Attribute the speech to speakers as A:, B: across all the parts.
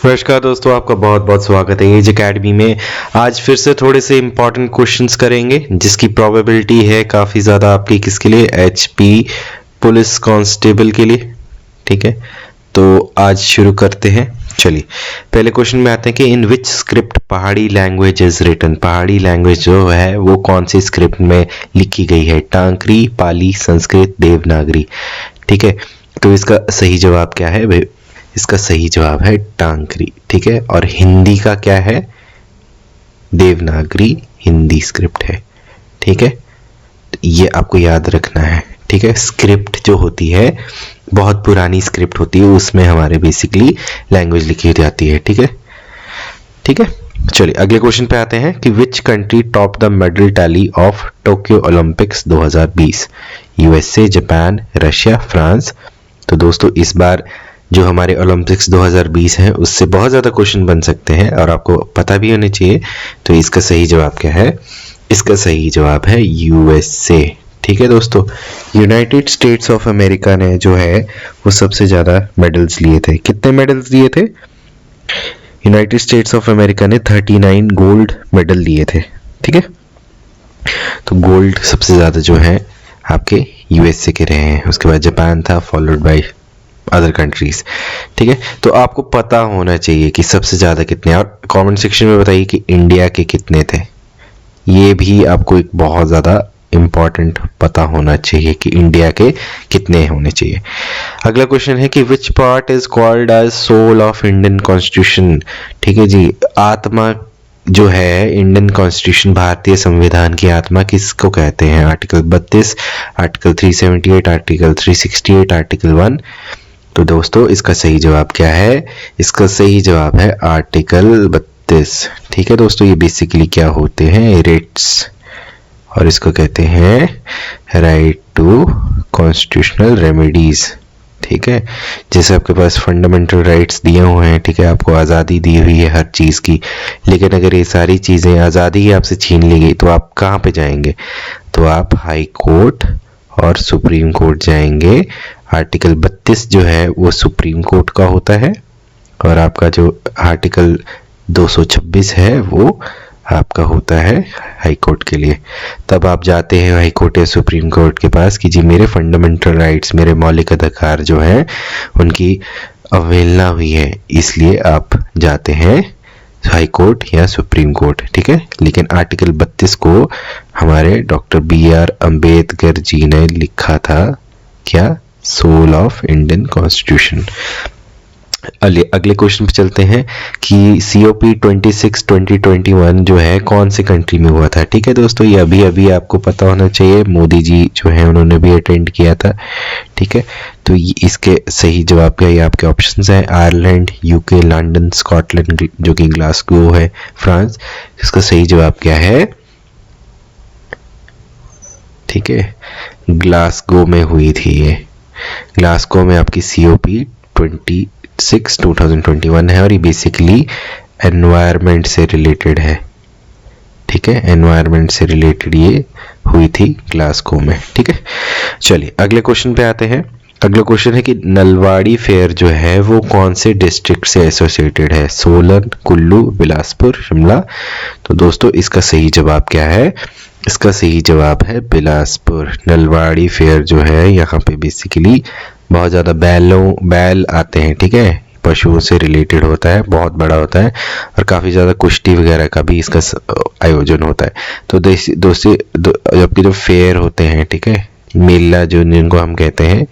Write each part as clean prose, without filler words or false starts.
A: नमस्कार दोस्तों, आपका बहुत बहुत स्वागत है एज अकेडमी में। आज फिर से थोड़े से इम्पोर्टेंट क्वेश्चंस करेंगे जिसकी प्रोबेबिलिटी है काफ़ी ज़्यादा आपकी किसके लिए, एचपी पुलिस कांस्टेबल के लिए। ठीक है, तो आज शुरू करते हैं। चलिए पहले क्वेश्चन में आते हैं कि इन विच स्क्रिप्ट पहाड़ी लैंग्वेज इज रिटन। पहाड़ी लैंग्वेज जो है वो कौन सी स्क्रिप्ट में लिखी गई है? टांकरी, पाली, संस्कृत, देवनागरी। ठीक है, तो इसका सही जवाब क्या है भाई? इसका सही जवाब है टांकरी। ठीक है, और हिंदी का क्या है? देवनागरी हिंदी स्क्रिप्ट है। ठीक है, ये आपको याद रखना है। ठीक है, स्क्रिप्ट जो होती है बहुत पुरानी स्क्रिप्ट होती है, उसमें हमारे बेसिकली लैंग्वेज लिखी जाती है। ठीक है, ठीक है। चलिए अगले क्वेश्चन पे आते हैं कि which country top the medal tally of Tokyo Olympics 2020? USA, Japan, Russia, France. तो दोस्तों इस बार जो हमारे ओलंपिक्स 2020 हैं उससे बहुत ज़्यादा क्वेश्चन बन सकते हैं और आपको पता भी होने चाहिए। तो इसका सही जवाब क्या है? इसका सही जवाब है यूएसए। ठीक है दोस्तों, यूनाइटेड स्टेट्स ऑफ अमेरिका ने जो है वो सबसे ज़्यादा मेडल्स लिए थे। कितने मेडल्स लिए थे? यूनाइटेड स्टेट्स ऑफ अमेरिका ने 39 गोल्ड मेडल लिए थे। ठीक है, तो गोल्ड सबसे ज़्यादा जो है आपके यूएसए के रहे हैं। उसके बाद जापान था, फॉलोड बाय अदर कंट्रीज। ठीक है, तो आपको पता होना चाहिए कि सबसे ज़्यादा कितने, और कमेंट सेक्शन में बताइए कि इंडिया के कितने थे। ये भी आपको एक बहुत ज़्यादा इम्पॉर्टेंट पता होना चाहिए कि इंडिया के कितने होने चाहिए। अगला क्वेश्चन है कि which part is called as soul of Indian constitution? ठीक है जी, आत्मा जो है इंडियन कॉन्स्टिट्यूशन, भारतीय संविधान की आत्मा किसको कहते हैं? Article 32, article 378, article 368, article 1। तो दोस्तों इसका सही जवाब क्या है? इसका सही जवाब है आर्टिकल 32। ठीक है दोस्तों, ये बेसिकली क्या होते हैं? रिट्स, और इसको कहते हैं राइट टू कॉन्स्टिट्यूशनल रेमेडीज। ठीक है, जैसे आपके पास फंडामेंटल राइट्स दिए हुए हैं, ठीक है, आपको आज़ादी दी हुई है हर चीज़ की, लेकिन अगर ये सारी चीज़ें, आज़ादी ही आपसे छीन ली गई तो आप कहाँ पे जाएंगे? तो आप हाई कोर्ट और सुप्रीम कोर्ट जाएंगे। आर्टिकल 32 जो है वो सुप्रीम कोर्ट का होता है, और आपका जो आर्टिकल 226 है वो आपका होता है हाई कोर्ट के लिए। तब आप जाते हैं हाई कोर्ट या सुप्रीम कोर्ट के पास कि जी मेरे फंडामेंटल राइट्स, मेरे मौलिक अधिकार जो हैं उनकी अवहेलना हुई है, इसलिए आप जाते हैं हाई कोर्ट या सुप्रीम कोर्ट। ठीक है, लेकिन आर्टिकल 32 को हमारे डॉक्टर BR अम्बेडकर जी ने लिखा था क्या? Soul of Indian constitution. अगले क्वेश्चन पे चलते हैं कि COP 26 2021 जो है कौन से कंट्री में हुआ था? ठीक है दोस्तों, ये अभी अभी आपको पता होना चाहिए, मोदी जी जो है उन्होंने भी अटेंड किया था। ठीक है, तो इसके सही जवाब क्या? ये आपके ऑप्शंस हैं, आयरलैंड, UK, लंदन, स्कॉटलैंड जो कि ग्लासगो है, फ्रांस। इसका सही जवाब क्या है? ठीक है, ग्लासगो में हुई थी ये। ग्लासगो में आपकी COP 26 2021 है, और ये बेसिकली एनवायरनमेंट से रिलेटेड है। ठीक है, एनवायरनमेंट से रिलेटेड ये हुई थी ग्लासगो में। ठीक है, चलिए अगले क्वेश्चन पे आते हैं। अगला क्वेश्चन है कि नलवाड़ी फेयर जो है वो कौन से डिस्ट्रिक्ट से एसोसिएटेड है? सोलन, कुल्लू, बिलासपुर, शिमला। तो दोस्तों इसका सही जवाब क्या है? इसका सही जवाब है बिलासपुर। नलवाड़ी फेयर जो है यहाँ पे बेसिकली बहुत ज़्यादा बैल आते हैं। ठीक है, पशुओं से रिलेटेड होता है, बहुत बड़ा होता है, और काफ़ी ज़्यादा कुश्ती वगैरह का भी इसका आयोजन होता है। तो जबकि जो फेयर होते हैं, ठीक है, मेला जो जिनको हम कहते हैं,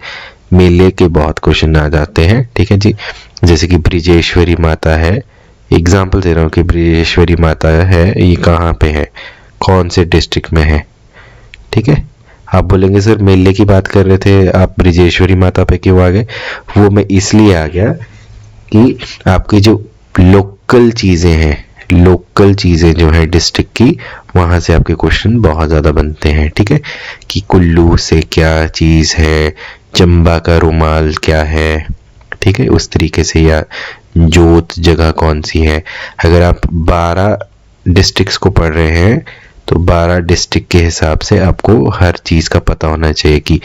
A: मेले के बहुत क्वेश्चन आ जाते हैं। ठीक है जी, जैसे कि ब्रिजेश्वरी माता है, एग्जाम्पल दे रहा हूँ कि ब्रिजेश्वरी माता है, ये कहाँ पे है, कौन से डिस्ट्रिक्ट में है? ठीक है, आप बोलेंगे सर मेले की बात कर रहे थे, आप ब्रिजेश्वरी माता पे क्यों आ गए? वो मैं इसलिए आ गया कि आपकी जो लोकल चीज़ें हैं, लोकल चीज़ें जो है डिस्ट्रिक्ट की, वहाँ से आपके क्वेश्चन बहुत ज़्यादा बनते हैं। ठीक है, कि कुल्लू से क्या चीज़ है, चंबा का रुमाल क्या है, ठीक है, उस तरीके से, या जोत जगह कौन सी है। अगर आप 12 डिस्ट्रिक्ट्स को पढ़ रहे हैं तो 12 डिस्ट्रिक्ट के हिसाब से आपको हर चीज़ का पता होना चाहिए कि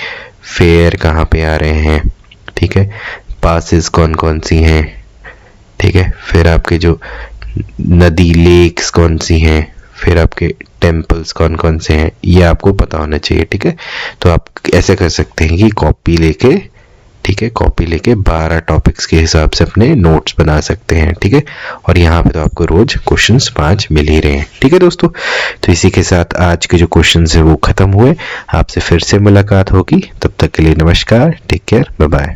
A: फेयर कहाँ पे आ रहे हैं। ठीक है, पासेस कौन कौन सी हैं, ठीक है, फिर आपके जो नदी लेक्स कौन सी हैं, फिर आपके टेम्पल्स कौन कौन से हैं, ये आपको पता होना चाहिए। ठीक है, तो आप ऐसे कर सकते हैं कि कॉपी लेके, ठीक है, कॉपी लेके 12 टॉपिक्स के हिसाब से अपने नोट्स बना सकते हैं। ठीक है, और यहाँ पे तो आपको रोज क्वेश्चंस 5 मिल ही रहे हैं। ठीक है दोस्तों, तो इसी के साथ आज के जो क्वेश्चंस है वो खत्म हुए। आपसे फिर से मुलाकात होगी, तब तक के लिए नमस्कार, टेक केयर, बाय बाय।